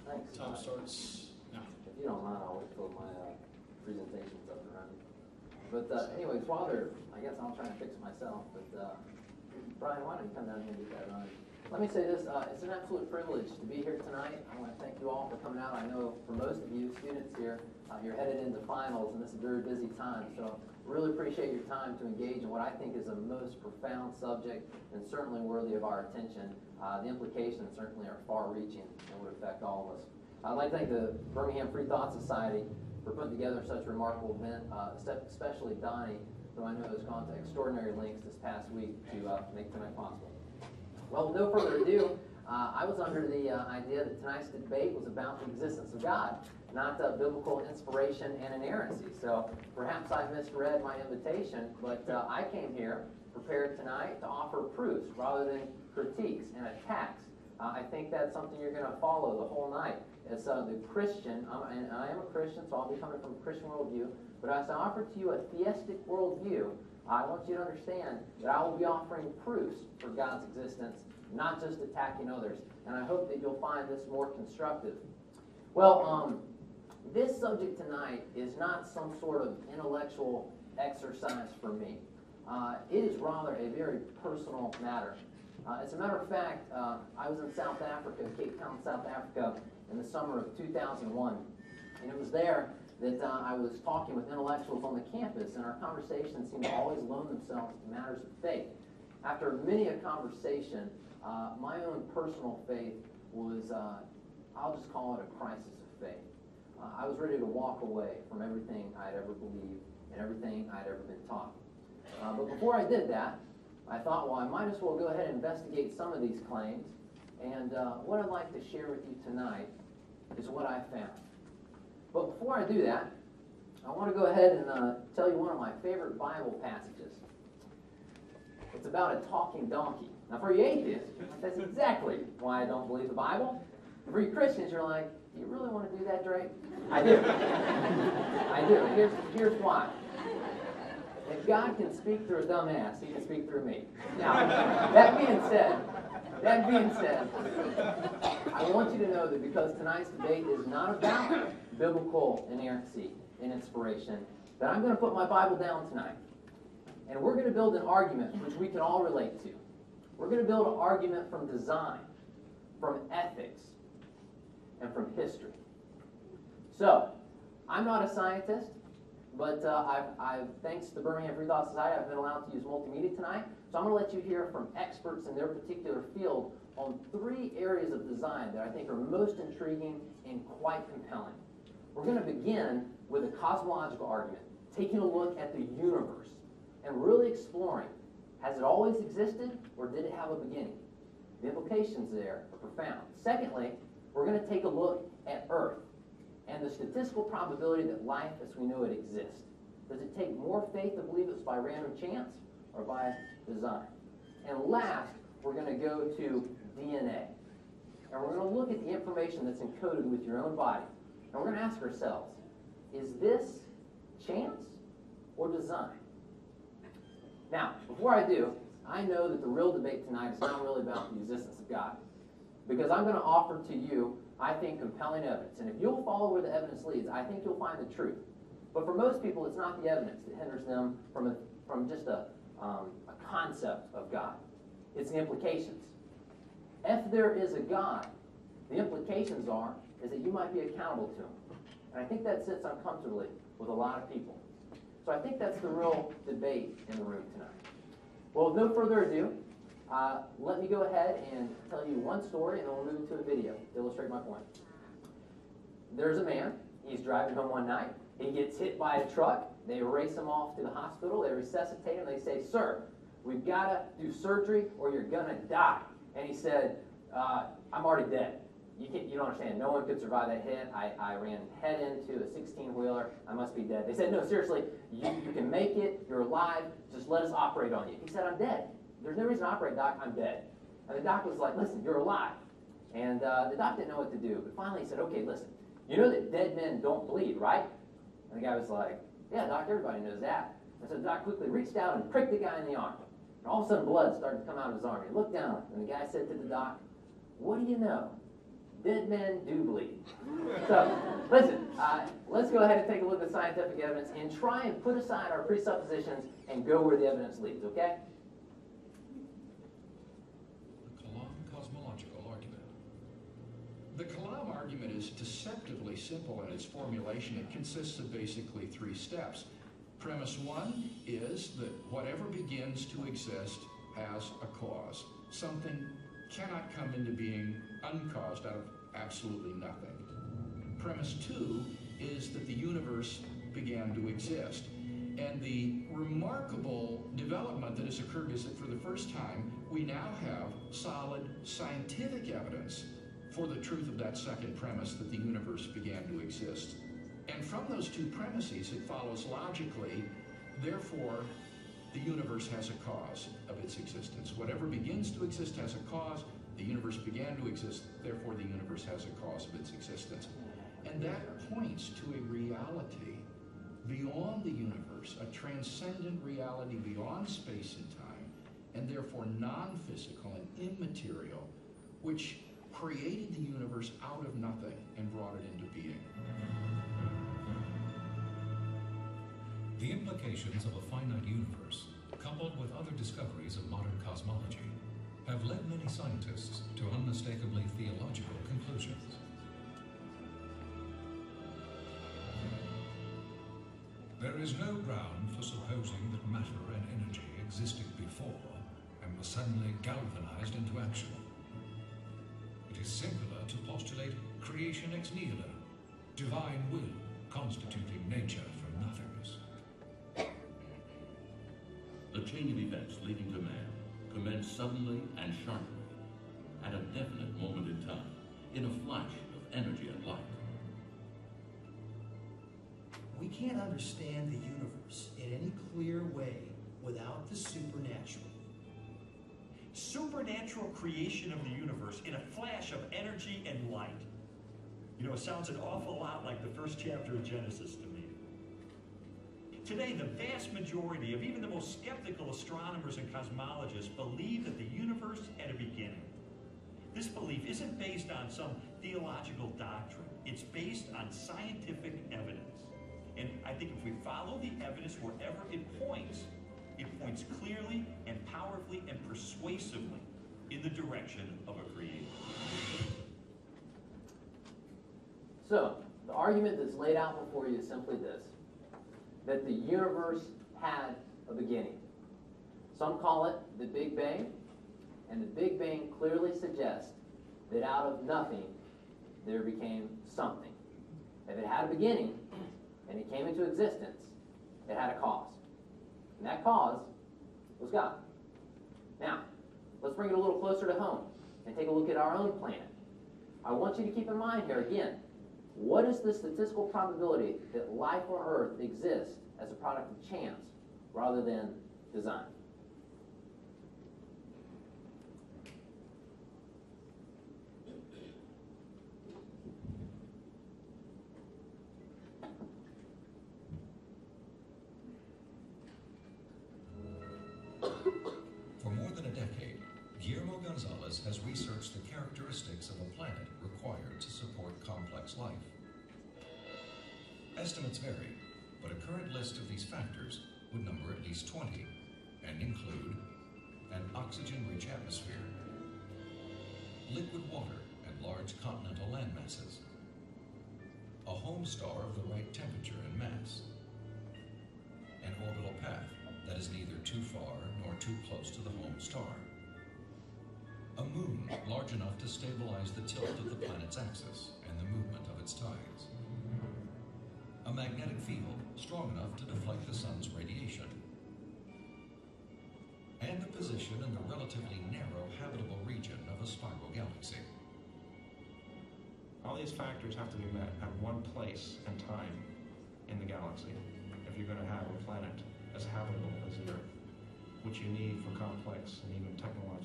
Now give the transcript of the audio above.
Thanks. Time starts now. If you don't mind, I'll wait till my presentation's up and running. But anyways, I guess I'll try and fix it myself. But Brian, why don't you come down here and get that running? Let me say this, it's an absolute privilege to be here tonight. I want to thank you all for coming out. I know for most of you students here, you're headed into finals, and this is a very busy time. So really appreciate your time to engage in what I think is a most profound subject and certainly worthy of our attention. The implications certainly are far-reaching and would affect all of us. I'd like to thank the Birmingham Free Thought Society for putting together such a remarkable event, especially Donnie, who I know has gone to extraordinary lengths this past week to make tonight possible. Well, with no further ado, I was under the idea that tonight's debate was about the existence of God, not biblical inspiration and inerrancy. So perhaps I misread my invitation, but I came here prepared tonight to offer proofs rather than critiques and attacks. I think that's something you're going to follow the whole night. As the Christian, and I am a Christian, so I'll be coming from a Christian worldview, but as I offer to you a theistic worldview, I want you to understand that I will be offering proofs for God's existence, not just attacking others. And I hope that you'll find this more constructive. Well, this subject tonight is not some sort of intellectual exercise for me. It is rather a very personal matter. As a matter of fact, I was in South Africa, Cape Town, South Africa, in the summer of 2001. And it was there that I was talking with intellectuals on the campus, and our conversations seemed to always loan themselves to matters of faith. After many a conversation, my own personal faith was, I'll just call it a crisis of faith. I was ready to walk away from everything I'd ever believed and everything I'd ever been taught. But before I did that, I thought, well, I might as well go ahead and investigate some of these claims. And what I'd like to share with you tonight is what I found. But before I do that, I want to go ahead and tell you one of my favorite Bible passages. It's about a talking donkey. Now, for you atheists, that's exactly why I don't believe the Bible. For you Christians, you're like, do you really want to do that, Drake? I do. I do. Here's why. If God can speak through a dumbass, he can speak through me. Now, that being said, I want you to know that because tonight's debate is not about biblical inerrancy and inspiration, that I'm going to put my Bible down tonight. And we're going to build an argument which we can all relate to. We're going to build an argument from design, from ethics, and from history. So, I'm not a scientist, but I've thanks to the Birmingham Free Thought Society, I've been allowed to use multimedia tonight. So I'm going to let you hear from experts in their particular field on 3 areas of design that I think are most intriguing and quite compelling. We're going to begin with a cosmological argument, taking a look at the universe and really exploring, has it always existed or did it have a beginning? The implications there are profound. Secondly, we're going to take a look at Earth and the statistical probability that life as we know it exists. Does it take more faith to believe it's by random chance or by design? And last, we're going to go to DNA. And we're going to look at the information that's encoded with your own body. And we're going to ask ourselves, is this chance or design? Now, before I do, I know that the real debate tonight is not really about the existence of God. Because I'm going to offer to you, I think, compelling evidence. And if you'll follow where the evidence leads, I think you'll find the truth. But for most people, it's not the evidence that hinders them from just a concept of God. It's the implications. If there is a God, the implications is that you might be accountable to him. And I think that sits uncomfortably with a lot of people. So I think that's the real debate in the room tonight. Well, with no further ado, let me go ahead and tell you one story, and then we'll move to a video to illustrate my point. There's a man. He's driving home one night. He gets hit by a truck. They race him off to the hospital. They resuscitate him. They say, "Sir, we've got to do surgery or you're going to die." And he said, "I'm already dead. You don't understand. No one could survive that hit. I ran head into a 16-wheeler. I must be dead." They said, "No, seriously, you can make it. You're alive. Just let us operate on you." He said, "I'm dead. There's no reason to operate, Doc. I'm dead." And the doc was like, "Listen, you're alive." And the doc didn't know what to do. But finally he said, "Okay, listen. You know that dead men don't bleed, right?" And the guy was like, "Yeah, Doc, everybody knows that." And so the doc quickly reached out and pricked the guy in the arm. And all of a sudden blood started to come out of his arm. He looked down, and the guy said to the doc, "What do you know? dead men do bleed. So, listen, let's go ahead and take a look at scientific evidence and try and put aside our presuppositions and go where the evidence leads, okay? The Kalam cosmological argument. The Kalam argument is deceptively simple in its formulation. It consists of basically 3 steps. Premise 1 is that whatever begins to exist has a cause. Something cannot come into being uncaused out of absolutely nothing. Premise 2 is that the universe began to exist. And the remarkable development that has occurred is that for the first time, we now have solid scientific evidence for the truth of that second premise, that the universe began to exist. And from those 2 premises, it follows logically, therefore, the universe has a cause of its existence. Whatever begins to exist has a cause. The universe began to exist, therefore the universe has a cause of its existence. And that points to a reality beyond the universe, a transcendent reality beyond space and time, and therefore non-physical and immaterial, which created the universe out of nothing and brought it into being. The implications of a finite universe, coupled with other discoveries of modern cosmology, have led many scientists to unmistakably theological conclusions. There is no ground for supposing that matter and energy existed before and were suddenly galvanized into action. It is simpler to postulate creation ex nihilo, divine will constituting nature from nothingness. The chain of events leading to man commenced suddenly and sharply, at a definite moment in time, in a flash of energy and light. We can't understand the universe in any clear way without the supernatural. Supernatural creation of the universe in a flash of energy and light. You know, it sounds an awful lot like the first chapter of Genesis to me. Today, the vast majority of even the most skeptical astronomers and cosmologists believe that the universe had a beginning. This belief isn't based on some theological doctrine. It's based on scientific evidence. And I think if we follow the evidence wherever it points clearly and powerfully and persuasively in the direction of a creator. So, the argument that's laid out before you is simply this, that the universe had a beginning. Some call it the Big Bang, and the Big Bang clearly suggests that out of nothing, there became something. If it had a beginning, and it came into existence, it had a cause. And that cause was God. Now, let's bring it a little closer to home and take a look at our own planet. I want you to keep in mind here, again, what is the statistical probability that life on Earth exists as a product of chance rather than design? For more than a decade, Guillermo Gonzalez has researched the characteristics of a planet required to support complex life. Estimates vary, but a current list of these factors would number at least 20 and include an oxygen-rich atmosphere, liquid water and large continental landmasses, a home star of the right temperature and mass, an orbital path that is neither too far nor too close to the home star, a moon large enough to stabilize the tilt of the planet's axis and the movement of its tides, a magnetic field strong enough to deflect the sun's radiation, and a position in the relatively narrow habitable region of a spiral galaxy. All these factors have to be met at one place and time in the galaxy if you're going to have a planet as habitable as the Earth, which you need for complex and even technological